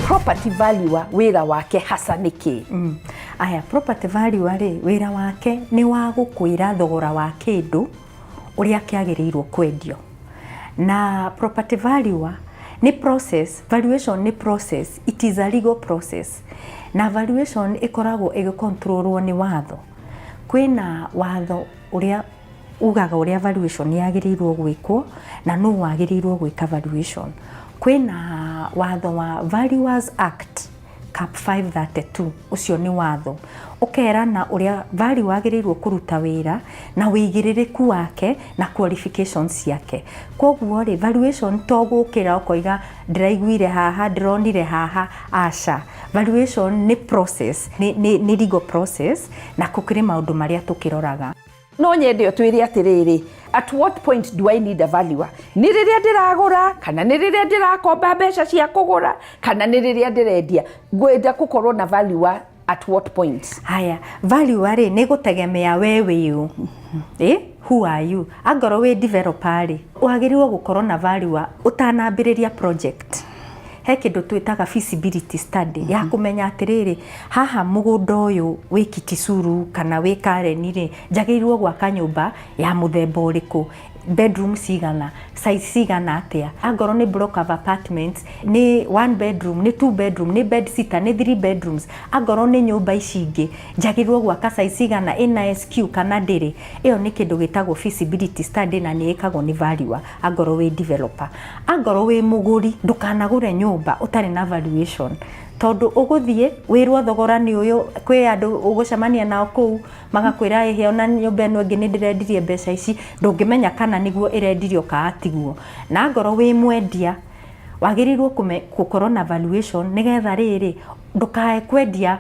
Property valuer wĩra wake hasa nĩkĩ? Aya, property valuer rĩ, wĩra wake nĩ wa gũkwĩra thogora wa kĩndũ ũrĩa kĩagĩrĩirwo kwendio. Na property valuer nĩ process, valuation nĩ process, it is a legal process. Na valuation ĩkoragwo ĩgĩcontrolwo nĩ watho. Kwĩna watho ũrĩa ugaga ũrĩa valuation yagĩrĩirwo gwĩkwo na nũ wagĩrĩirwo gwĩka valuation. Kwĩna watho wa Valuers Act Cap 532, ucio ni watho ukerana ũrĩa value wagĩrĩirwo kũruta wĩra na wĩigĩrĩrĩku wake na qualifications yake. Koguo rĩ, valuation to gũkĩra ũkoiga ndĩraiguire haha, ndĩronire haha, aca. Valuation ni process, ni legal process, na kũkĩrĩ maũndũ marĩa tũkĩroraga. no nyende twire atiriri, at what point do I need a valuer? Nĩ rĩrĩa ndĩragũra, kana nĩ rĩrĩa ndĩrakomba mbeca cia kũgũra, kana nĩ rĩrĩa ndĩrendia? Ngwenda gũkorwo na valuer at what point? Haya, valuer rĩ nĩ gũtegemea wewe yu. Who are you? Angorwo wĩ developer rĩ, wagĩrĩirwo gũkorwo na valuer ũtanambĩrĩria project. He kĩndũ twĩtaga feasibility study ya kũmenya atĩrĩrĩ, haha mũgũnda ũyũ wĩ Kitisuru kana wĩ Karen rĩ, njagĩrĩirwo gwaka nyũmba ya mũthemba ũrĩkũ, bedroom cigana, size cigana atĩa. Angorwo nĩ block of apartments, nĩ 1 bedroom, nĩ 2 bedroom, nĩ bed sitter, nĩ 3 bedrooms. Angorwo nĩ nyũmba ici ingĩ, njagĩrĩirwo gwaka size cigana, ina SQ kana ndĩrĩ. Ĩyo nĩ kĩndũ gĩtagwo feasibility study na nĩ ĩkagwo nĩ valuer angorwo wĩ developer. Angorwo wĩ mũgũri, ndũkanagũre nyũmba ũtarĩ na valuation. Tondu ũgũthiĩ wĩrwo thogora nĩ ũyũ, kwĩ andũ ũgũcemania nao kũu magakwĩra ehe ona nyũmba ĩno ĩngĩ nĩ ndĩrendirie mbeca ici, ndũngĩmenya kana nĩguo ĩrendirio ka atigwo. Na ngorwo wĩ mwendia, wagĩrĩirwo gũkorwo na valuation nĩgetha rĩrĩ ndũkae kwendia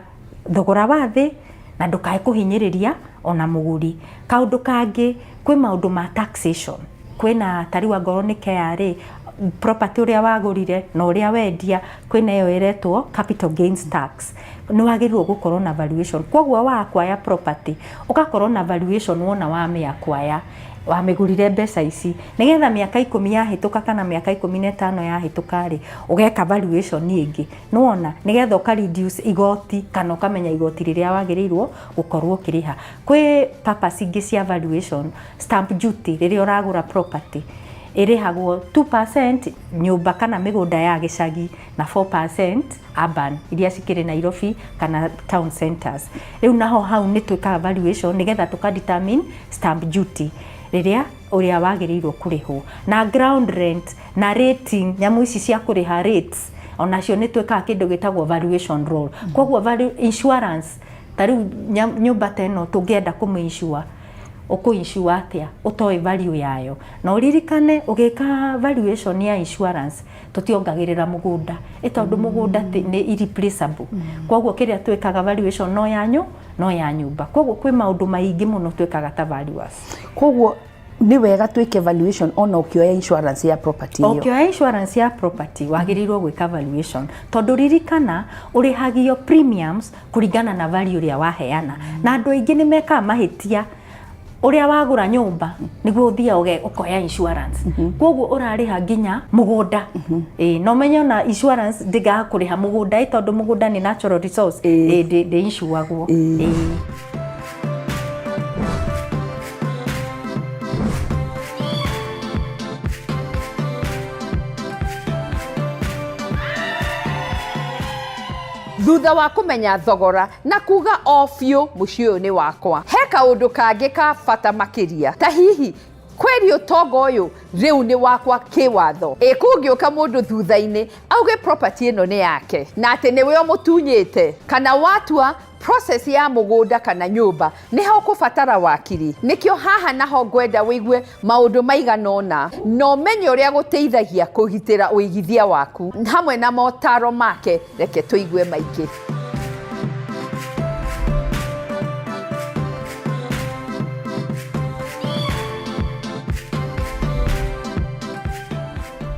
thogora wa thĩ na ndũkae kũhinyĩrĩria ona mũgũri. Kaũndũ kangĩ, kwĩ maũndũ ma taxation, kwĩna tari wa ngorwo nĩ KRA, property ũrĩa wagũrire na ũrĩa wendia, kwĩna ĩyo ĩretwo capital gains tax. Nĩ wagĩrĩirwo gũkorwo na valuation. Kwoguo wa acquire property ũgakorwo na valuation wona wa acquire, wamĩgũrire mbeca ici, nĩgetha mĩaka 10 yahĩtũka kana mĩaka 15 yahĩtũka rĩ, ũgeka valuation ĩngĩ. Nĩwona, nĩgetha ũka reduce igoti kana ũkamenya igoti rĩrĩa wagĩrĩirwo gũkorwo ũkĩrĩha. Kwĩ purpose ingĩ cia valuation, stamp duty rĩrĩa ũragũra property ĩrĩhagwo 2% nyũmba kana mĩgũnda ya gĩcagi na 4% urban iria cikĩrĩ Nairobi kana town centers. Rĩu naho hau nĩ twĩkaga valuation nĩgetha tũka determine stamp duty rĩrĩa ũrĩa wagĩrĩirwo kũrĩhwo, na ground rent na rating, nyamũ ici cia kũrĩha rates onacio nĩ twĩkaga kĩndũ gĩtagwo valuation roll. Kwoguo insurance, tarĩu nyũmba teno tũngĩenda kũmũ-insure, ũkũ-insure atĩa ũtoĩ value yayo. Na ũririkane ũgĩka valuation ya insurance tũtiongagĩrĩra mũgũnda, tondũ mũgũnda nĩ irreplaceable. Kwoguo kĩrĩa twĩkaga valuation no ya nyũmba. Kwoguo kwĩ maũndũ maingĩ mũno twĩkaga ta valuers. Kwoguo nĩ wega twĩke valuation ona ũkĩoya insurance ya property ĩyo. Ũkĩoya insurance ya property wagĩrĩirwo gwĩka valuation, tondũ ririkana ũrĩhagio premiums kũringana na value ĩrĩa waheana. Na andũ aingĩ nĩ mekaga mahĩtia, ũrĩa wagũra nyũmba nĩguo ũthiaga ũkoya insurance. Kwoguo ũrarĩha nginya mũgũnda. No menye na insurance ndĩgaga kũrĩha mũgũnda, tondũ mũgũnda nĩ natural resource, ndĩ-insuagwo. Thutha wa kũmenya thogora na kuga ofio mũciĩ ũyũ nĩ wakwa, he kaũndũ kangĩ ka bata makĩria, ta hihi kweri ũtonga ũyũ rĩu nĩ wakwa kĩwatho. Kũngĩũka mũndũ thutha-inĩ auge property ĩno nĩ yake na atĩ nĩwe ũmũtunyĩte, kana watua process ya mũgũnda kana nyũmba, nĩho ũkũbatara wakiri. Nĩkĩo haha naho ngwenda wĩigue maũndũ maigana ũna na ũmenye ũrĩa gũteithagia kũgitĩra ũigithia waku. Hamwe na motaro make, reke tũigue maingĩ.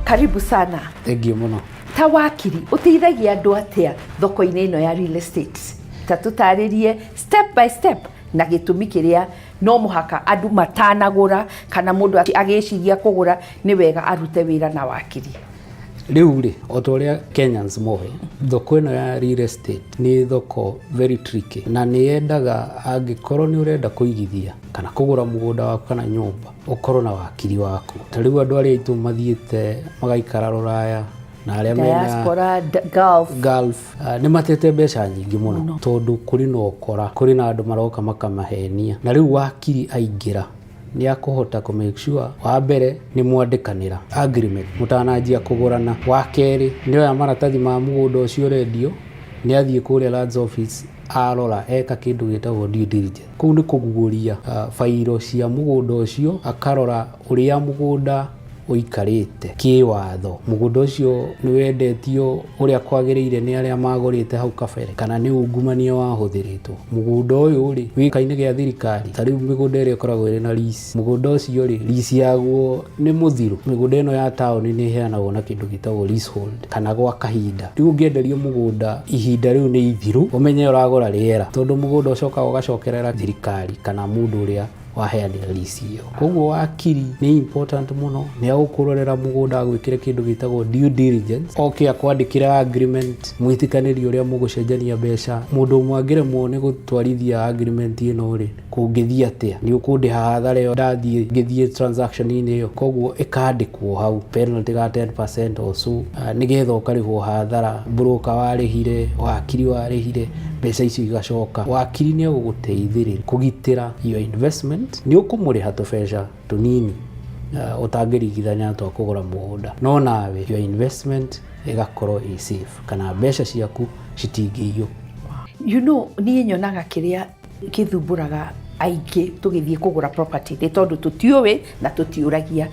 Karibu sana. Thank you mũno. Ta wakiri, ũteithagia andũ atĩa thoko-inĩ ĩno ya real estate? Ta tũtarĩrie step by step na gĩtũmi kĩrĩa no mũhaka andũ matanagũra kana mũndũ agĩciria kũgũra nĩ wega arute wĩra na wakiri. Rĩu rĩ, o ta ũrĩa Kenyans moĩ, thoko ĩno ya real estate nĩ thoko very tricky, na nĩ yendaga angĩkorwo nĩ ũrenda kũigithia kana kũgũra mũgũnda waku kana nyũmba, ũkorwo na wakiri waku. Ta rĩu andũ arĩa aitũ mathiĩte magaikara Rũraya na arĩa mena diaspora, Gulf nĩ matete mbeca nyingĩ mũno, tondũ kũrĩ na ũkora, kũrĩ na andũ maroka makamahenia. Na rĩu wakiri aingĩra nĩ akũhota kũ make sure wa mbere nĩ mwandĩkanĩra agreement mũtananjia kũgũrana. Wa kerĩ nĩ oya maratathi ma mũgũnda ũcio ũrendio, nĩ athiĩ kũrĩa lands office arora, eka kĩndũ gĩtagwo due diligence. Kũu nĩ kũguũria fairo cia mũgũnda ũcio, akarora ũrĩa mũgũnda uikarite kiwatho mugunda ucio ni wendetio uria kwagiriire ni aria magurite hau kabere kana ni ungumania wahuthiritwo mugunda uyu ri wikaine gia thirikari tari migunda iria ikoragwo iri na lease mugunda ucio ri lease yaguo ni muthiru migunda ino ya taoni ni heanagwo na kindu gitagwo leasehold kana gwa kahinda riu ngienderio mugunda ihinda riu ni ithiru umenye uragura riera tondu mugunda ucoka ugacokerera thirikari kana mundu uria waheanira lease iyo koguo wakiri ni important muno ni agukurorera mugunda gwikire kindu gitagwo due diligence okay akwandikira agreement mwitikaniri uria mugucenjania mbeca mundu mwagire muone gutwarithia agreement ino ri kungithia atia ni ukundiha hathara iyo ndathie ngithie transaction ini iyo koguo ikandikwo hau penalty ga 10% or so nigetha ukarihwo hathara broker warihire wakiri warihire mbeca icio igacoka wakiri ni uguteithiriria kugitira your investment ni ukumuriha tubeca tunini utangirigithania twa kugura mugunda no nawe your investment igakorwo i safe kana mbeca ciaku citingiyo niĩ nyonaga kĩrĩa gĩthumbũraga aingĩ tũgĩthiĩ kũgũra property nĩ tondũ tũtiũĩ na tũtiũragia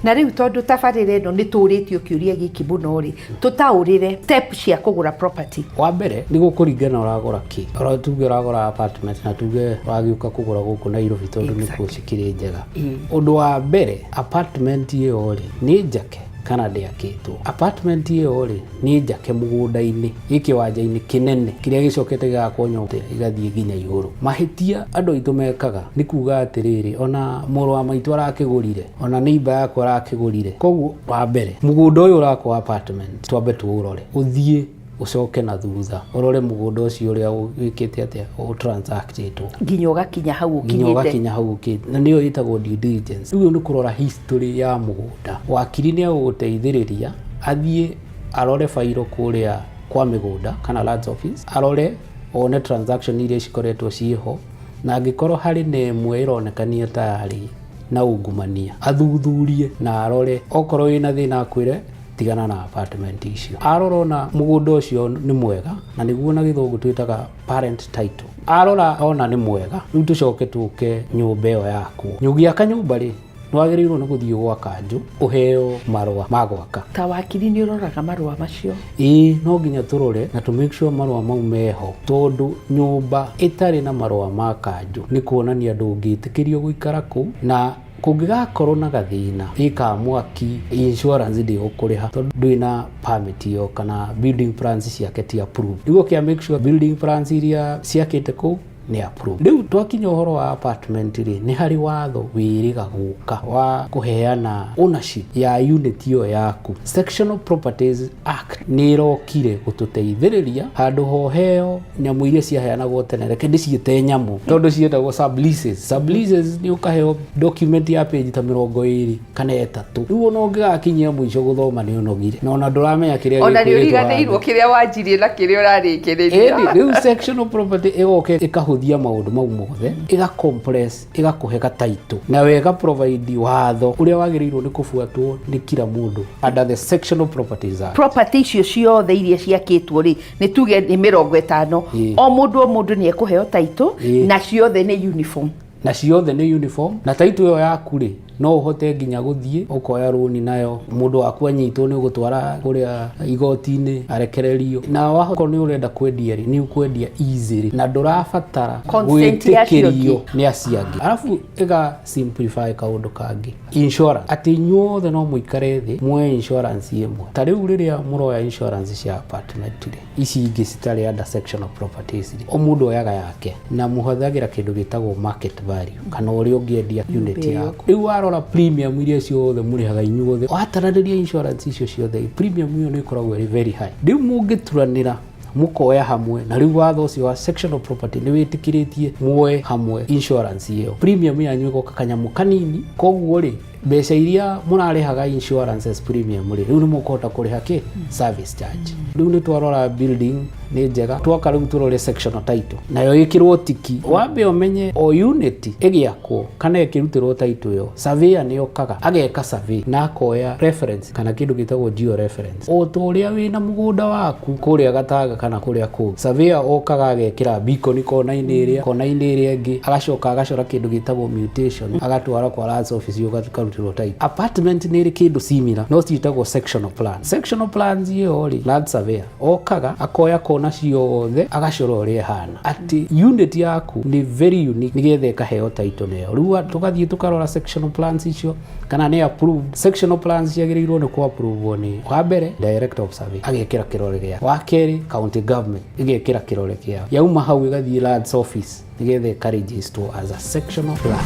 na rĩu tondũ tabarĩra ĩno nĩ tũrĩtio kĩũria gĩkĩ mũno rĩ tũtaũrĩre step cia kũgũra property wa mbere nĩ gũkũringana ũragũra kĩ tuge ũragũra apartment na tuge wagiũka kũgũra gũkũ Nairobi tondũ nĩkuo cikĩrĩ njega ũndũ wa mbere apartment ĩyo rĩ nĩ njake kana ndiakitwo apartment iyo ri ni njake mugunda-ini ikiwanja-ini kinene kiria gicokete gakwo nyote igathie nginya iguru mahitia andu aitu mekaga ni kuga atiriri ona muru wa maitu arakigurire ona neighbor yakwa arakigurire koguo wa mbere mugunda uyu urakwa apartment twambe tuurore uthie ucoke na thutha urore mugunda ucio uria wikite atia o transactitwo nginya ugakinya hau ukinyite na niyo itagwo due diligence riu ni kurora history ya mugunda wakiri ni aguteithiriria athie arore fairo kuria kwa migunda kana lands office arore one transaction iria cikoretwo ciho na angikorwo hari nemwe ironekania tayari na ungumania athuthurie na arore okorwo ina thina akwire tigana na apartment icio arora na mugunda ucio ni mwega na niguo na githungu twitaga parent title arora ona ni mwega riu tucoke tuke nyumba iyo yaku nyugia kanyumba ri nwagiriirwo ni guthii gwa kanju uheo marua ma gwaka ta wakiri ni uroraga marua macio no nginya turore na to make sure marua mau meho tondu nyumba itari na marua ma kanju ni kuonania ndungitikirio guikara ku na kungigakorwo na gathina ika mwaki insurance ndi ukuriha tondu ndwina permit yo kana building plans ciake ti approved niguo kia make sure building plans iria ciakite ku ni approved riu twakinya uhoro wa apartment ri ni hari watho wiriga guka wa kuheana ownership ya unit yo yaku sectional properties act ni irokire gututeithiriria handu hoheo nyamu iria ciaheanagwo tene reke ndiciite nyamu tondu cietagwo subleases ni ukaheo document ya page ta 20 kana 3 riu no ngigakinyia mwico guthoma ni unogire na ona nduramenya kiria ona ni uriganirwo kiria wanjirie na kiria urarikiriria riu sectional property igoke ikahuthia maundu mau mothe iga compress igakuhe ga title na wega provide watho uria wagiriirwo ni kufuatwo ni kila mundu under the sectional properties act property icio ciothe iria ciakitwo ri ni tuge ni 50 o mundu ni ekuheo title na ciothe ni uniform na title yo yaku ri no uhote nginya guthie ukoya runi nayo mundu waku anyitwo ni ugutwara kuria igoti-ini arekererio na wahoko ni urenda kwendia ri ni ukwendia easily na ndurabatara gwitikirio ni aciangi arafu iga simplify kaundu kangi insurance ati nyothe no muikare thi mwe insurance imwe ta riu riria muroya insurance cia apartment ri ici ingi citari under section of properties ri o mundu oyaga yake na muhothagira kindu gitagwo market value kana uria ungiendia unit yaku riu arora premium iria ciothe murihaga inyuothe watarariria insurance icio ciothe premium iyo ni ikoragwo very high riu mungituranira mukoya hamwe na riu watho ucio wa section of property ni witikiritie muoe hamwe insurance iyo premium yanyu igoka kanyamu kanini koguo ri mbeca iria murarihaga insurances premium ri riu ni mukota kuriha ki service charge riu ni twarora building ni njega twoka riu turore section title nayo ikirwo tiki wambe umenye o unit igiakwo kana ikirutirwo title yo surveyor ni okaga ageka survey na akoya reference kana kindu gitagwo geo reference o turia wina mugunda waku kuria gataga kana kuria ku surveyor okaga agekira beacon kona-ini iria ingi agacoka agacora kindu gitagwo mutation agatwara kwa lands office yo kũrutĩrwo title. Apartment nĩ ĩrĩ kĩndũ similar no ciĩtagwo sectional plan. Sectional plans iyo ri land surveyor okaga akoya kona ciothe agacora ũrĩa hana ati unit yaku ni very unique nigetha ĩkaheo title nayo. Rĩu tugathiĩ tukarora sectional plans icio kana nĩ approved. Sectional plans ciagĩrĩirwo nĩ ku approve ni wa mbere director of survey agĩkĩra kĩrore gĩa, wa kerĩ county government igĩkĩra kĩrore kĩao, yauma hau ĩgathiĩ lands office nigetha ĩkaregister as a sectional plan.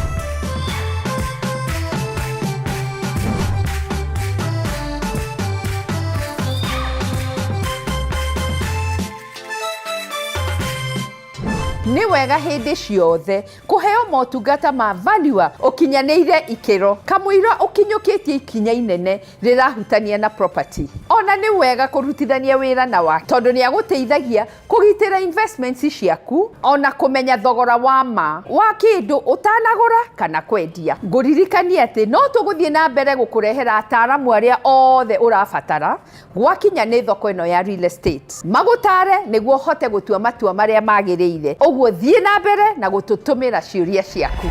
Nĩ wega hĩndĩ ciothe kũheo motungata ma Valua ũkinyanĩire ikĩro kamũira ũkinyũkĩtie ikinya inene rĩrahutania na property. Ona nĩ wega kũrutithania wĩra na wake tondũ nĩ agũteithagia kũgitĩra investments ciaku ona kũmenya thogora wa ma wa kĩndũ ũtanagũra kana kwendia. Ngũririkanie atĩ no tũgũthiĩ na mbere gũkũrehera ataaramu arĩa othe ũrabatara gwakinya nĩ thoko ĩno ya real estate. Magũtare nĩguo hote gũtua matua marĩa magĩrĩire. Ũguo thiĩ na mbere na gũtũtũmĩra ciũria ciaku.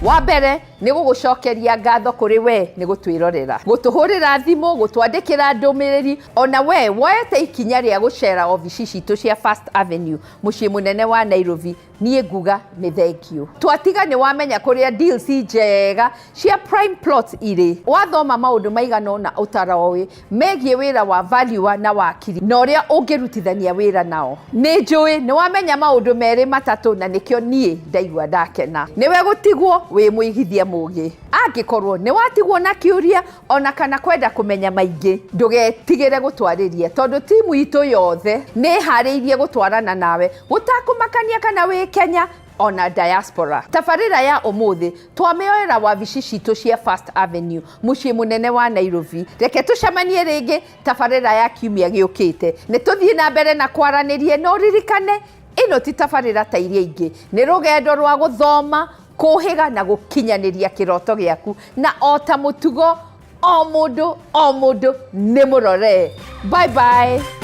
Wa mbere nĩ gũgũcokeria ngatho kũrĩ we nĩ gũtwĩrorera, gũtũhũrĩra thimũ, gũtwandĩkĩra ndũmĩrĩri, ona we woete ikinya rĩa gũcera obici citũ cia First Avenue mũciĩ mũnene wa Nairobi. Niĩ nguga nĩ thengio. Twatiga nĩ wamenya kũrĩa deals njega cia prime plots irĩ. Wathoma maũndũ maigana ũna ũtaroĩ megiĩ wĩra wa Valua na wakiri na ũrĩa ũngĩrutithania wĩra nao. Nĩ njũĩ nĩ wamenya maũndũ merĩ matatũ na nĩkĩo niĩ ndaigua ndakena. Nĩwe gũtigwo wĩ mũigithia mũgĩ. Angĩkorwo nĩ watigwo na kĩũria ona kana kwenda kũmenya maingĩ, ndũgetigĩre gũtwarĩria tondũ timu itũ yothe nĩ harĩirie gũtwarana nawe gũtakũmakania kana wĩ Kenya ona diaspora. Tabarĩra ya ũmũthĩ twamĩoera wabici citũ cia First Avenue mũciĩ mũnene wa Nairobi. Reke tũcemanie rĩngĩ tabarĩra ya kiumia gĩũkĩte. Nĩ tũthiĩ na mbere na kwaranĩrie no ririkane ĩno ti tabarĩra ta iria ingĩ. Nĩ rũgendo rwa gũthoma, kũhĩga na gũkinyanĩria kĩroto gĩaku na ota mũtugo o mũndũ nĩ mũrore. Bye bye.